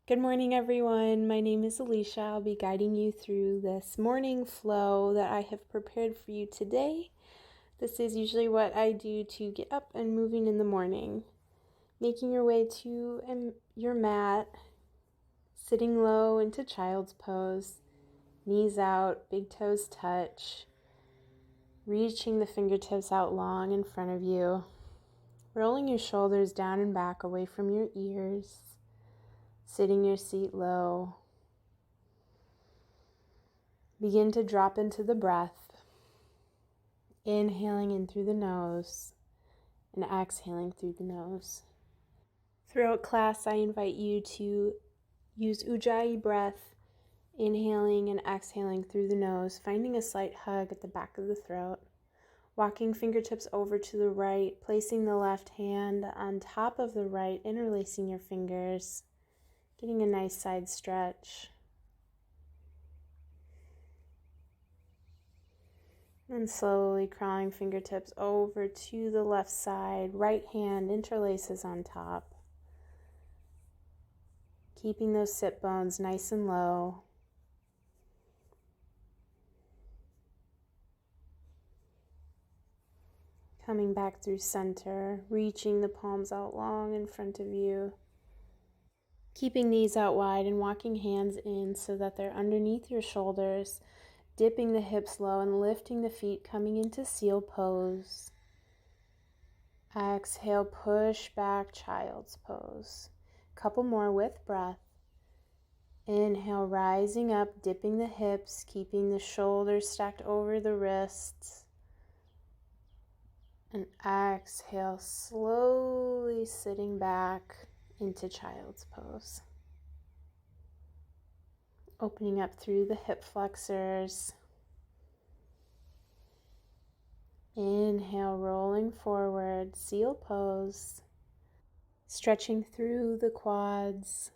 Good morning, everyone. My name is Alicia. I'll be guiding you through this morning flow that I have prepared for you today. This is usually what I do to get up and moving in the morning. Making your way to your mat, sitting low into child's pose, knees out, big toes touch, reaching the fingertips out long in front of you, rolling your shoulders down and back away from your ears, sitting your seat low. Begin to drop into the breath, inhaling in through the nose and exhaling through the nose. Throughout class, I invite you to use Ujjayi breath, inhaling and exhaling through the nose, finding a slight hug at the back of the throat. Walking fingertips over to the right, placing the left hand on top of the right, interlacing your fingers, getting a nice side stretch. And slowly crawling fingertips over to the left side, right hand interlaces on top. Keeping those sit bones nice and low. Coming back through center, reaching the palms out long in front of you. Keeping knees out wide and walking hands in so that they're underneath your shoulders. Dipping the hips low and lifting the feet, coming into seal pose. Exhale, push back, child's pose. Couple more with breath. Inhale, rising up, dipping the hips, keeping the shoulders stacked over the wrists. And exhale, slowly sitting back into child's pose. Opening up through the hip flexors. Inhale, rolling forward, seal pose. Stretching through the quads.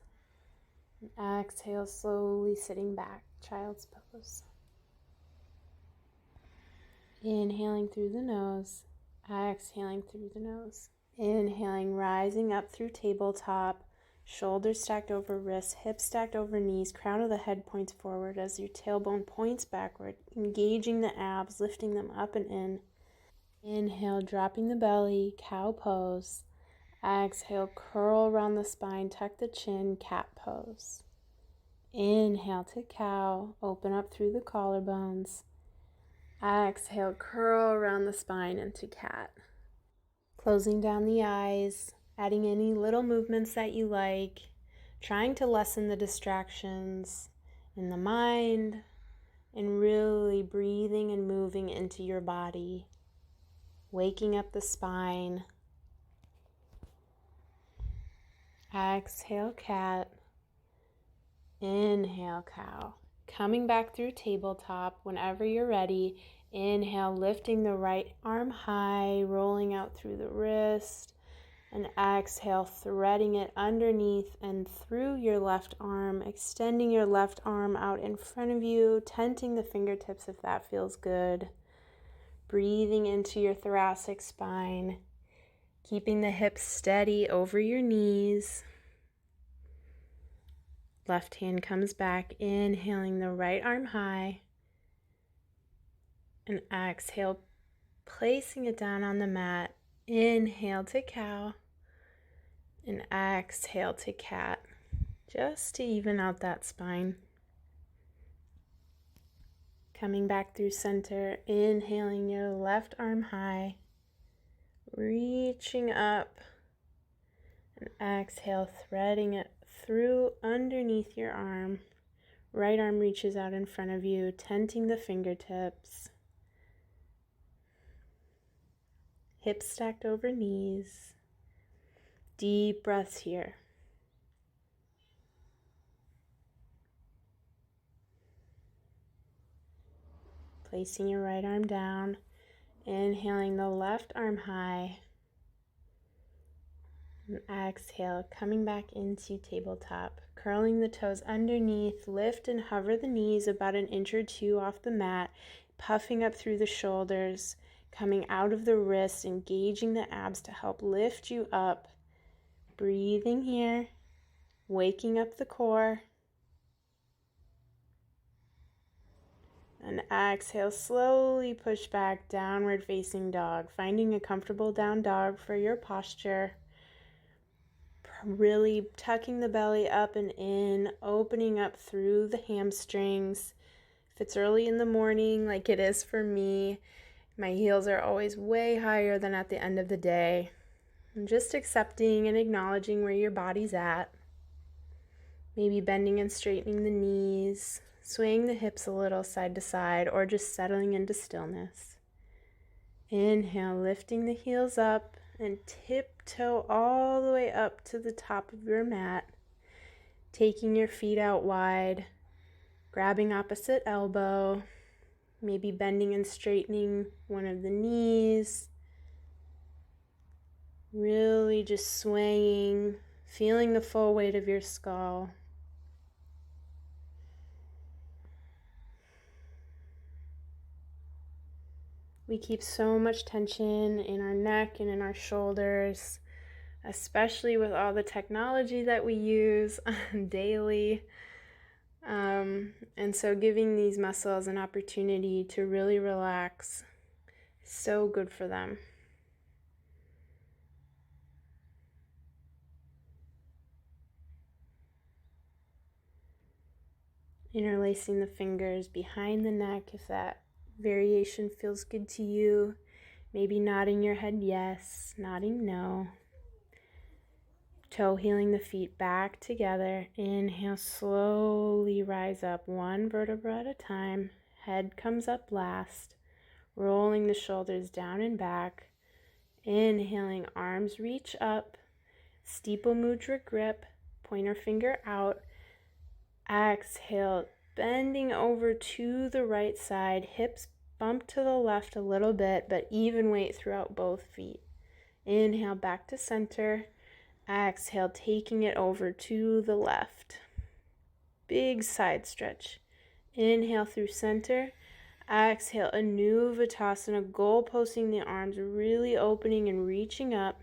And exhale, slowly sitting back, child's pose. Inhaling through the nose, exhaling through the nose. Inhaling, rising up through tabletop, shoulders stacked over wrists, hips stacked over knees, crown of the head points forward as your tailbone points backward, engaging the abs, lifting them up and in. Inhale, dropping the belly, cow pose. Exhale, curl around the spine, tuck the chin, cat pose. Inhale to cow, open up through the collarbones. Exhale, curl around the spine into cat. Closing down the eyes, adding any little movements that you like, trying to lessen the distractions in the mind, and really breathing and moving into your body, waking up the spine. Exhale, cat. Inhale, cow. Coming back through tabletop whenever you're ready. Inhale, lifting the right arm high, rolling out through the wrist. And exhale, threading it underneath and through your left arm, extending your left arm out in front of you, tenting the fingertips if that feels good. Breathing into your thoracic spine, keeping the hips steady over your knees. Left hand comes back, inhaling the right arm high. And exhale, placing it down on the mat. Inhale to cow. And exhale to cat, just to even out that spine. Coming back through center, inhaling your left arm high, reaching up, and exhale, threading it through underneath your arm. Right arm reaches out in front of you, tenting the fingertips. Hips stacked over knees. Deep breaths here. Placing your right arm down, inhaling the left arm high. And exhale, coming back into tabletop. Curling the toes underneath, lift and hover the knees about an inch or two off the mat, puffing up through the shoulders, coming out of the wrists, engaging the abs to help lift you up. Breathing here. waking up the core. And exhale, slowly push back, downward facing dog, finding a comfortable down dog for your posture. Really tucking the belly up and in, opening up through the hamstrings. If it's early in the morning, like it is for me, my heels are always way higher than at the end of the day. I'm just accepting and acknowledging where your body's at. Maybe bending and straightening the knees, swaying the hips a little side to side, or just settling into stillness. Inhale, lifting the heels up and tiptoe all the way up to the top of your mat. Taking your feet out wide, grabbing opposite elbow, maybe bending and straightening one of the knees. Really just swaying, feeling the full weight of your skull. We keep so much tension in our neck and in our shoulders, especially with all the technology that we use daily. And so giving these muscles an opportunity to really relax is so good for them. Interlacing the fingers behind the neck if that variation feels good to you. Maybe nodding your head yes, nodding no. Toe heeling the feet back together. Inhale, slowly rise up one vertebra at a time. Head comes up last. Rolling the shoulders down and back. Inhaling, arms reach up. Steeple mudra grip, pointer finger out. Exhale, bending over to the right side. Hips bump to the left a little bit, but even weight throughout both feet. Inhale, back to center. Exhale, taking it over to the left. Big side stretch. Inhale through center. Exhale, Anuvasana, goal posting the arms, really opening and reaching up.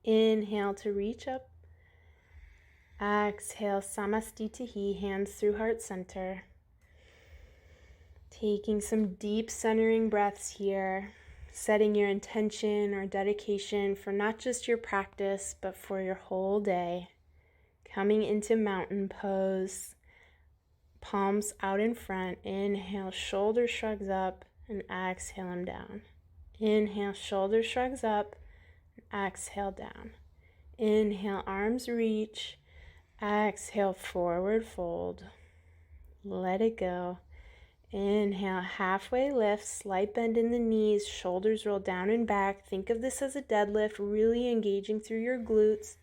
Inhale to reach up. Exhale, Samastitihi, hands through heart center. Taking some deep centering breaths here. Setting your intention or dedication for not just your practice, but for your whole day. Coming into mountain pose. Palms out in front. Inhale, shoulder shrugs up, and exhale them down. Inhale, shoulder shrugs up, and exhale down. Inhale, arms reach. Exhale, forward fold. Let it go. Inhale, halfway lift, slight bend in the knees, shoulders roll down and back. Think of this as a deadlift, really engaging through your glutes.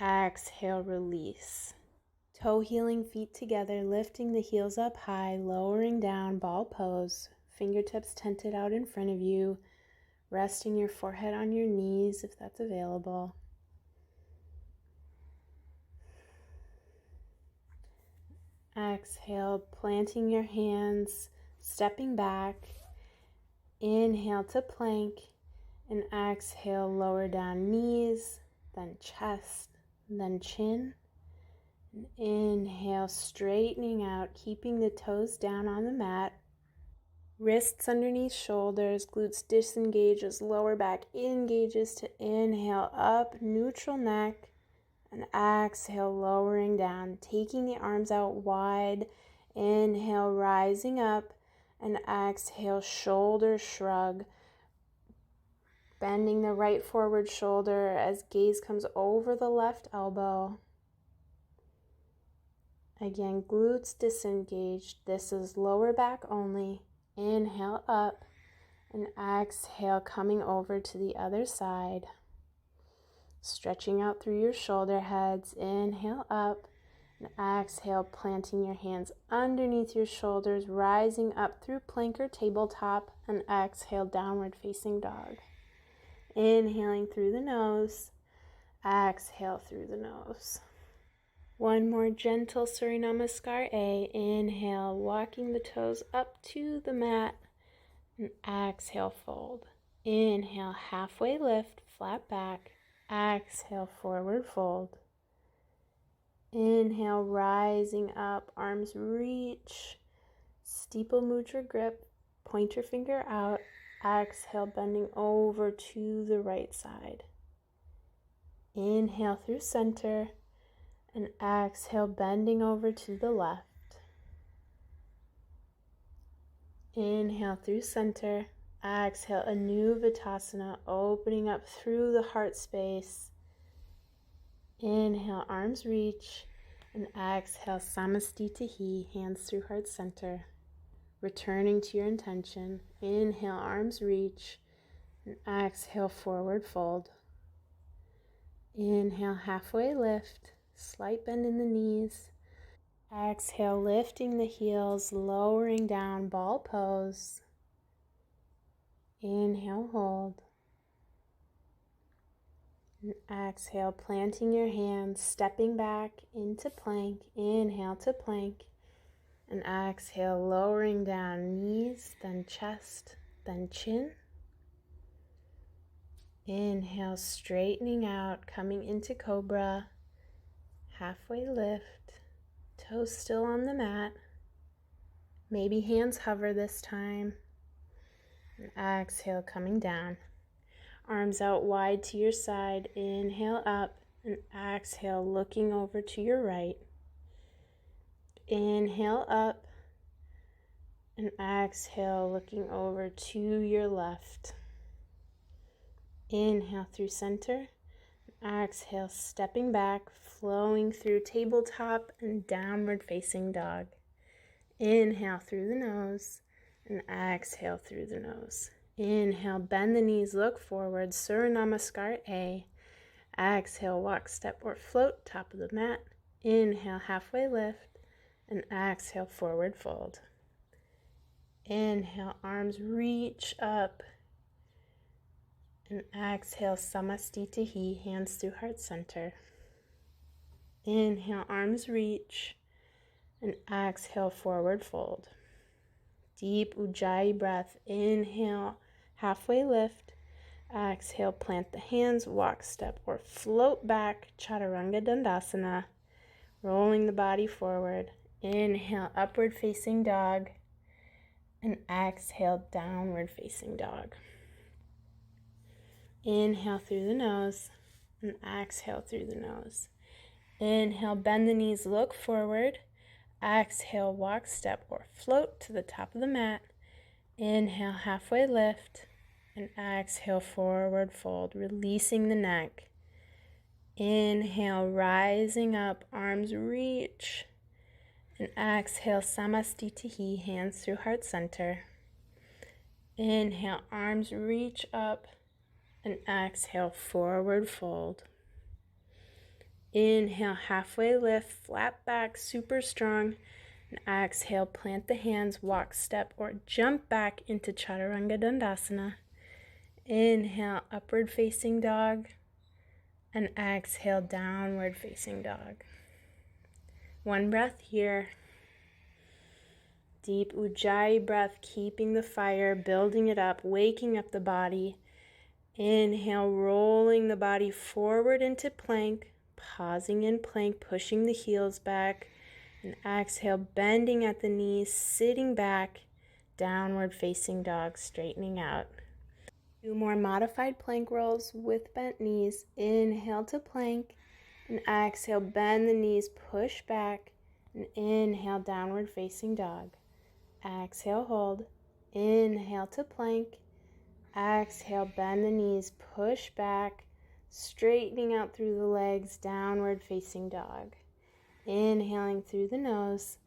Exhale, release. Toe heeling feet together, lifting the heels up high, lowering down, ball pose. Fingertips tented out in front of you, resting your forehead on your knees if that's available. Exhale, planting your hands, stepping back. Inhale to plank, and exhale, lower down knees, then chest, then chin. And inhale, straightening out, keeping the toes down on the mat. Wrists underneath shoulders, glutes disengage as lower back engages to inhale up, neutral neck. And exhale, lowering down, taking the arms out wide. Inhale, rising up. And exhale, shoulder shrug. Bending the right forward shoulder as gaze comes over the left elbow. Again, glutes disengaged. This is lower back only. Inhale up. And exhale, coming over to the other side. Stretching out through your shoulder heads. Inhale up. And exhale, planting your hands underneath your shoulders, rising up through plank or tabletop. And exhale, downward facing dog. Inhaling through the nose. Exhale through the nose. One more gentle Surya Namaskar A. Inhale, walking the toes up to the mat. And exhale, fold. Inhale, halfway lift, flat back. Exhale, forward fold. Inhale, rising up, arms reach, steeple mudra grip, point your finger out. Exhale, bending over to the right side. Inhale through center, and exhale, bending over to the left. Inhale through center, exhale, Anuvasana, opening up through the heart space. Inhale, arms reach, and exhale, Samastitihi, hands through heart center. Returning to your intention. Inhale, arms reach, and exhale, forward fold. Inhale, halfway lift, slight bend in the knees. Exhale, lifting the heels, lowering down, ball pose. Inhale, hold. And exhale, planting your hands, stepping back into plank. Inhale to plank. And exhale, lowering down, knees, then chest, then chin. Inhale, straightening out, coming into cobra. Halfway lift, toes still on the mat. Maybe hands hover this time. And exhale, coming down. Arms out wide to your side. Inhale up, and exhale, looking over to your right. Inhale up, and exhale, looking over to your left. Inhale through center. Exhale, stepping back, flowing through tabletop and downward facing dog. Inhale through the nose, and exhale through the nose. Inhale, bend the knees, look forward, Surya Namaskar A. Exhale, walk, step, or float, top of the mat. Inhale, halfway lift, and exhale, forward fold. Inhale, arms reach up, and exhale, Samastitihi, hands through heart center. Inhale, arms reach, and exhale, forward fold. Deep Ujjayi breath. Inhale, halfway lift. Exhale, plant the hands, walk, step, or float back, Chaturanga Dandasana, rolling the body forward. Inhale, upward facing dog, and exhale, downward facing dog. Inhale through the nose, and exhale through the nose. Inhale, bend the knees, look forward. Exhale, walk, step, or float to the top of the mat. Inhale, halfway lift, and exhale, forward fold, releasing the neck. Inhale, rising up, arms reach, and exhale, Samastitihi, hands through heart center. Inhale, arms reach up, and exhale, forward fold. Inhale, halfway lift, flat back, super strong. And exhale, plant the hands, walk, step, or jump back into Chaturanga Dandasana. Inhale, upward facing dog. And exhale, downward facing dog. One breath here. Deep Ujjayi breath, keeping the fire, building it up, waking up the body. Inhale, rolling the body forward into plank. Pausing in plank, pushing the heels back. And exhale, bending at the knees, sitting back, downward facing dog, straightening out. 2 more modified plank rolls with bent knees. Inhale to plank, and exhale, bend the knees, push back, and inhale, downward facing dog. Exhale, hold. Inhale to plank. Exhale, bend the knees, push back, straightening out through the legs, downward facing dog. Inhaling through the nose,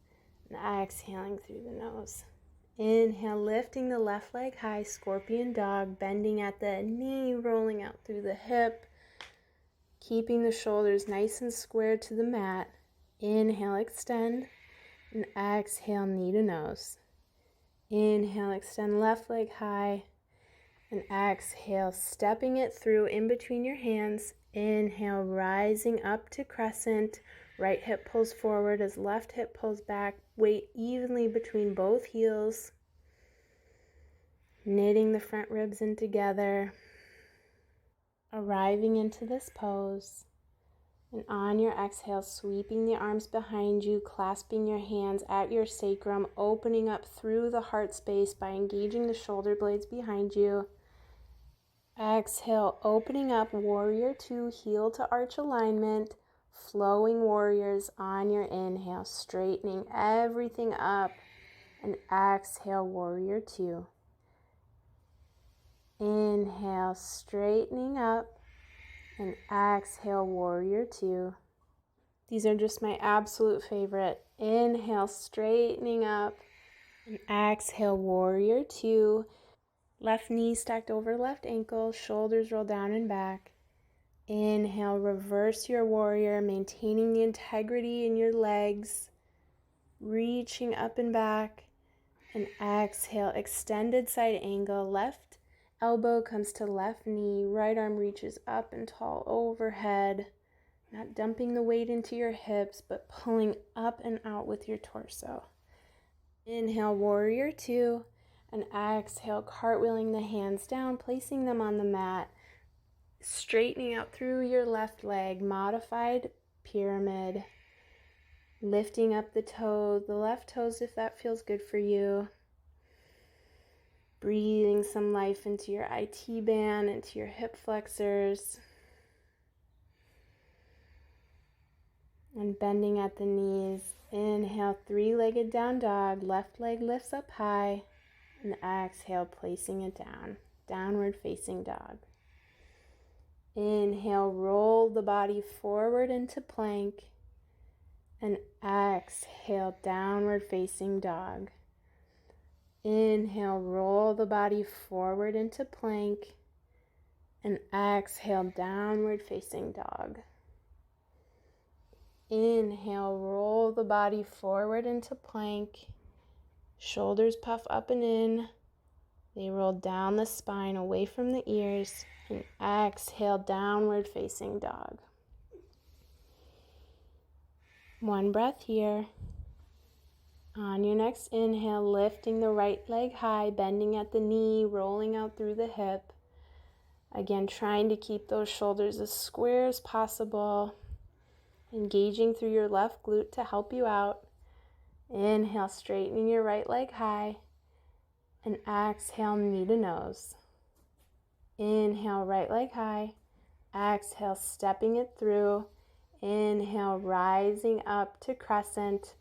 and exhaling through the nose. Inhale, lifting the left leg high, scorpion dog, bending at the knee, rolling out through the hip, keeping the shoulders nice and square to the mat. Inhale, extend, and exhale, knee to nose. Inhale, extend left leg high, and exhale, stepping it through in between your hands. Inhale, rising up to crescent. Right hip pulls forward as left hip pulls back. Weight evenly between both heels. Knitting the front ribs in together. Arriving into this pose. And on your exhale, sweeping the arms behind you, clasping your hands at your sacrum, opening up through the heart space by engaging the shoulder blades behind you. Exhale, opening up, warrior two, heel to arch alignment, flowing warriors on your inhale, straightening everything up, and exhale, warrior two. Inhale, straightening up, and exhale, warrior two. These are just my absolute favorite. Inhale, straightening up, and exhale, warrior two. Left knee stacked over left ankle, shoulders roll down and back. Inhale, reverse your warrior, maintaining the integrity in your legs, reaching up and back. And exhale, extended side angle, left elbow comes to left knee, right arm reaches up and tall overhead, not dumping the weight into your hips, but pulling up and out with your torso. Inhale, warrior two, and exhale, cartwheeling the hands down, placing them on the mat, straightening out through your left leg, modified pyramid, lifting up the toes, the left toes if that feels good for you. Breathing some life into your IT band, into your hip flexors. And bending at the knees. Inhale, three-legged down dog, left leg lifts up high, and exhale, placing it down, downward facing dog. Inhale, roll the body forward into plank, and exhale, downward facing dog. Inhale, roll the body forward into plank, and exhale, downward facing dog. Inhale, roll the body forward into plank. Shoulders puff up and in. They roll down the spine away from the ears. And exhale, downward facing dog. One breath here. On your next inhale, lifting the right leg high, bending at the knee, rolling out through the hip. Again, trying to keep those shoulders as square as possible. Engaging through your left glute to help you out. Inhale, straightening your right leg high. And exhale, knee to nose. Inhale, right leg high. Exhale, stepping it through. Inhale, rising up to crescent.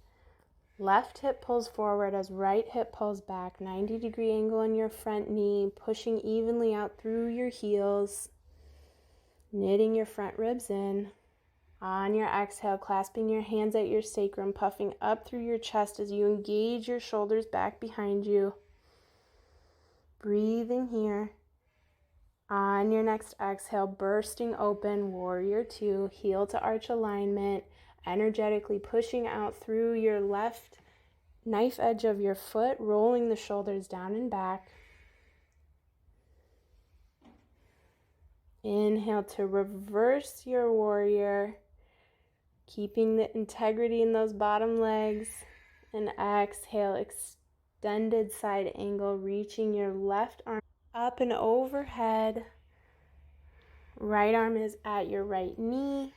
Left hip pulls forward as right hip pulls back. 90-degree angle in your front knee, pushing evenly out through your heels. Knitting your front ribs in. On your exhale, clasping your hands at your sacrum, puffing up through your chest as you engage your shoulders back behind you. Breathing here. On your next exhale, bursting open, warrior two, heel to arch alignment, energetically pushing out through your left knife edge of your foot, rolling the shoulders down and back. Inhale to reverse your warrior, keeping the integrity in those bottom legs. And exhale, extended side angle, reaching your left arm up and overhead. Right arm is at your right knee.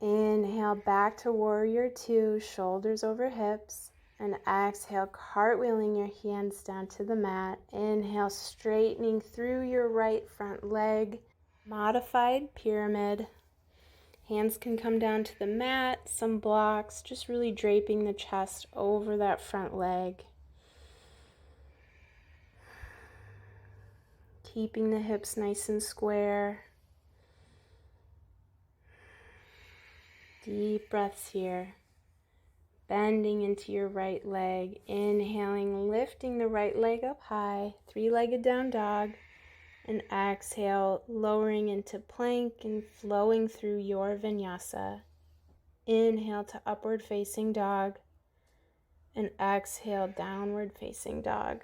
Inhale, back to warrior two, shoulders over hips. And exhale, cartwheeling your hands down to the mat. Inhale, straightening through your right front leg. Modified pyramid. Hands can come down to the mat, some blocks, just really draping the chest over that front leg. Keeping the hips nice and square. Deep breaths here. Bending into your right leg. Inhaling, lifting the right leg up high. Three-legged down dog. And exhale, lowering into plank and flowing through your vinyasa. Inhale to upward facing dog. And exhale, downward facing dog.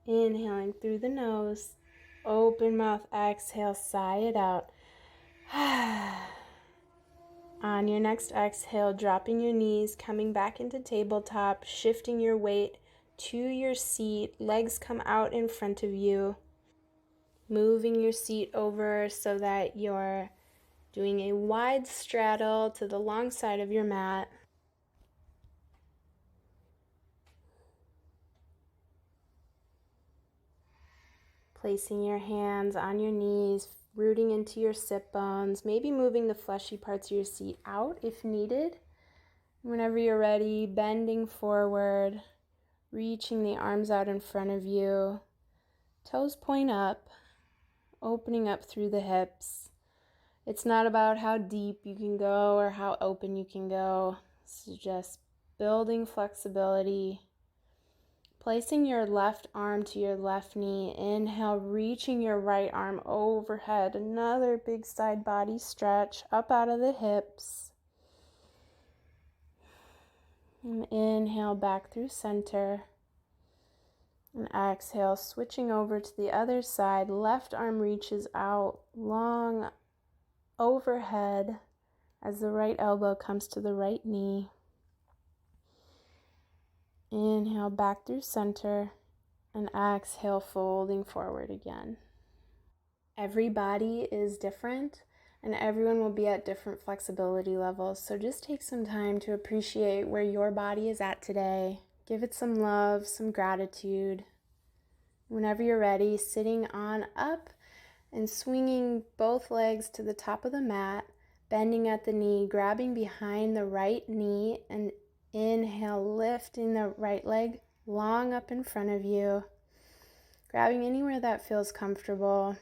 Inhaling through the nose. Open mouth, exhale, sigh it out. On your next exhale, dropping your knees, coming back into tabletop, shifting your weight to your seat. Legs come out in front of you. Moving your seat over so that you're doing a wide straddle to the long side of your mat. Placing your hands on your knees, rooting into your sit bones, maybe moving the fleshy parts of your seat out if needed. Whenever you're ready, bending forward, reaching the arms out in front of you, toes point up, opening up through the hips. It's not about how deep you can go or how open you can go. It's just building flexibility. Placing your left arm to your left knee. Inhale, reaching your right arm overhead. Another big side body stretch up out of the hips. And inhale back through center. And exhale, switching over to the other side. Left arm reaches out long overhead as the right elbow comes to the right knee. Inhale back through center. And exhale, folding forward again. Every body is different and everyone will be at different flexibility levels. So just take some time to appreciate where your body is at today. Give it some love, some gratitude. Whenever you're ready, sitting on up and swinging both legs to the top of the mat, bending at the knee, grabbing behind the right knee, and inhale, lifting the right leg long up in front of you, grabbing anywhere that feels comfortable,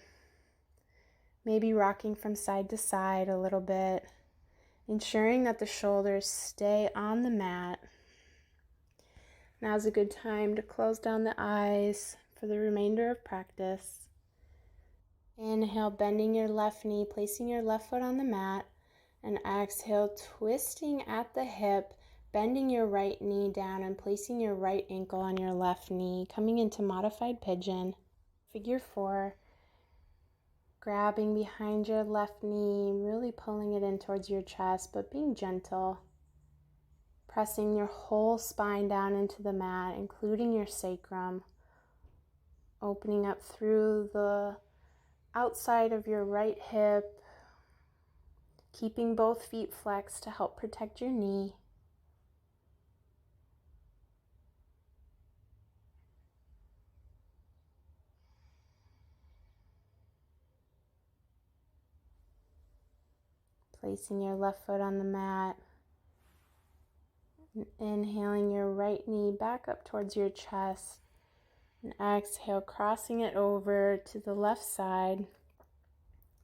maybe rocking from side to side a little bit, ensuring that the shoulders stay on the mat. Now's a good time to close down the eyes for the remainder of practice. Inhale, bending your left knee, placing your left foot on the mat, and exhale, twisting at the hip, bending your right knee down and placing your right ankle on your left knee, coming into modified pigeon. Figure 4, grabbing behind your left knee, really pulling it in towards your chest, but being gentle. Pressing your whole spine down into the mat, including your sacrum. Opening up through the outside of your right hip, keeping both feet flexed to help protect your knee. Placing your left foot on the mat. And inhaling your right knee back up towards your chest. And exhale, crossing it over to the left side.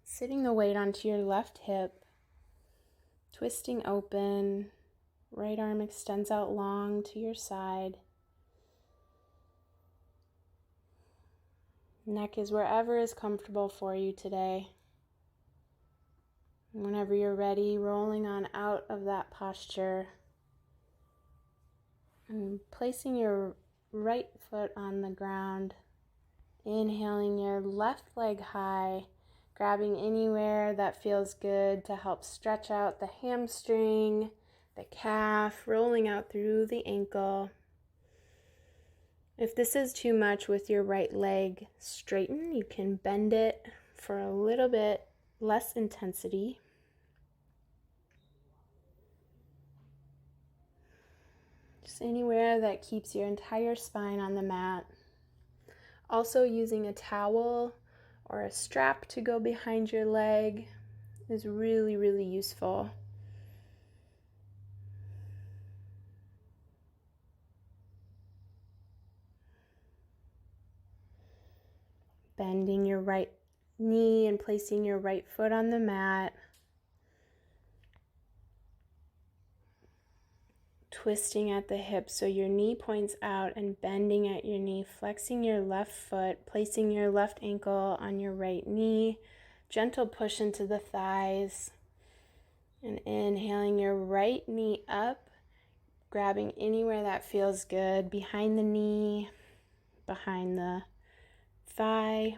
Sitting the weight onto your left hip. Twisting open. Right arm extends out long to your side. Neck is wherever is comfortable for you today. Whenever you're ready, rolling on out of that posture and placing your right foot on the ground. Inhaling your left leg high, grabbing anywhere that feels good to help stretch out the hamstring, the calf, rolling out through the ankle. If this is too much with your right leg straighten, you can bend it for a little bit less intensity. Just anywhere that keeps your entire spine on the mat. Also, using a towel or a strap to go behind your leg is really, really useful. Bending your right knee and placing your right foot on the mat. Twisting at the hip so your knee points out and bending at your knee, flexing your left foot, placing your left ankle on your right knee, gentle push into the thighs, and inhaling your right knee up, grabbing anywhere that feels good, behind the knee, behind the thigh.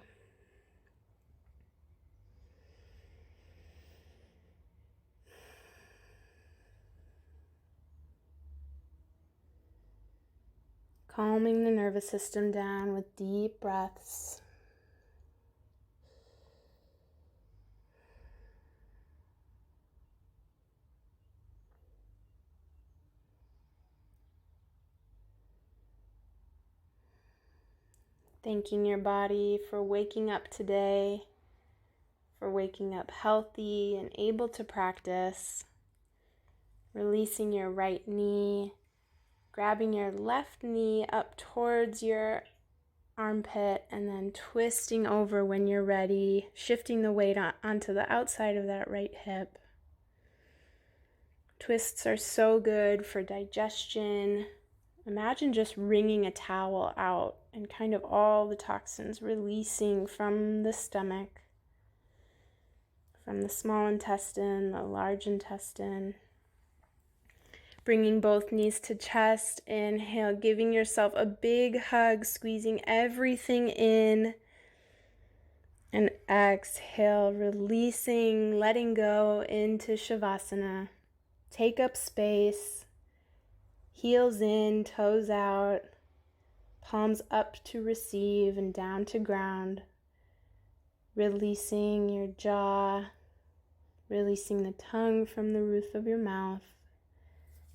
calming the nervous system down with deep breaths. Thanking your body for waking up today, for waking up healthy and able to practice. Releasing your right knee, grabbing your left knee up towards your armpit and then twisting over when you're ready, shifting the weight onto the outside of that right hip. Twists are so good for digestion. Imagine just wringing a towel out and kind of all the toxins releasing from the stomach, from the small intestine, the large intestine. Bringing both knees to chest, inhale, giving yourself a big hug, squeezing everything in. And exhale, releasing, letting go into Svasana. Take up space, heels in, toes out, palms up to receive and down to ground. Releasing your jaw, releasing the tongue from the roof of your mouth.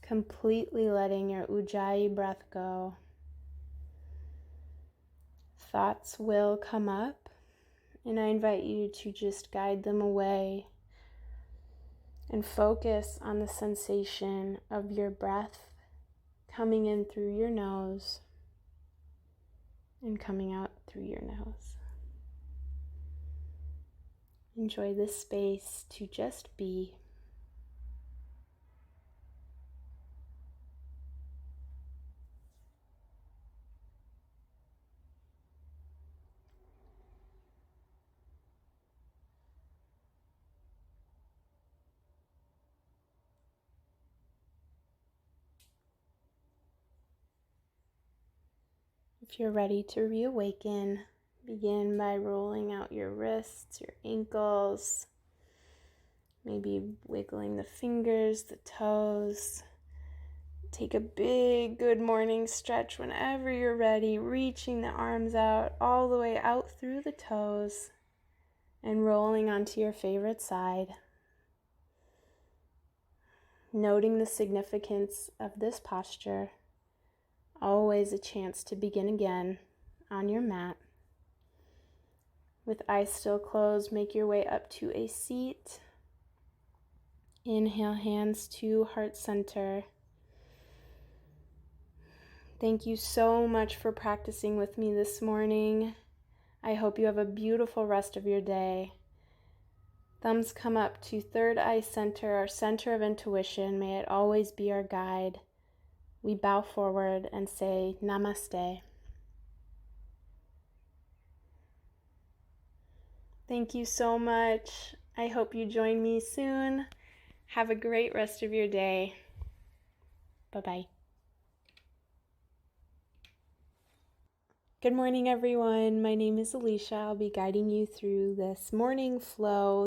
Completely letting your Ujjayi breath go. Thoughts will come up, and I invite you to just guide them away and focus on the sensation of your breath coming in through your nose and coming out through your nose. Enjoy this space to just be. If you're ready to reawaken, begin by rolling out your wrists, your ankles, maybe wiggling the fingers, the toes. Take a big good morning stretch whenever you're ready, reaching the arms out all the way out through the toes and rolling onto your favorite side. Noting the significance of this posture. Always a chance to begin again on your mat. With eyes still closed, make your way up to a seat. Inhale, hands to heart center. Thank you so much for practicing with me this morning. I hope you have a beautiful rest of your day. Thumbs come up to third eye center, our center of intuition. May it always be our guide. We bow forward and say namaste. Thank you so much. I hope you join me soon. Have a great rest of your day. Bye-bye. Good morning, everyone. My name is Alicia. I'll be guiding you through this morning flow.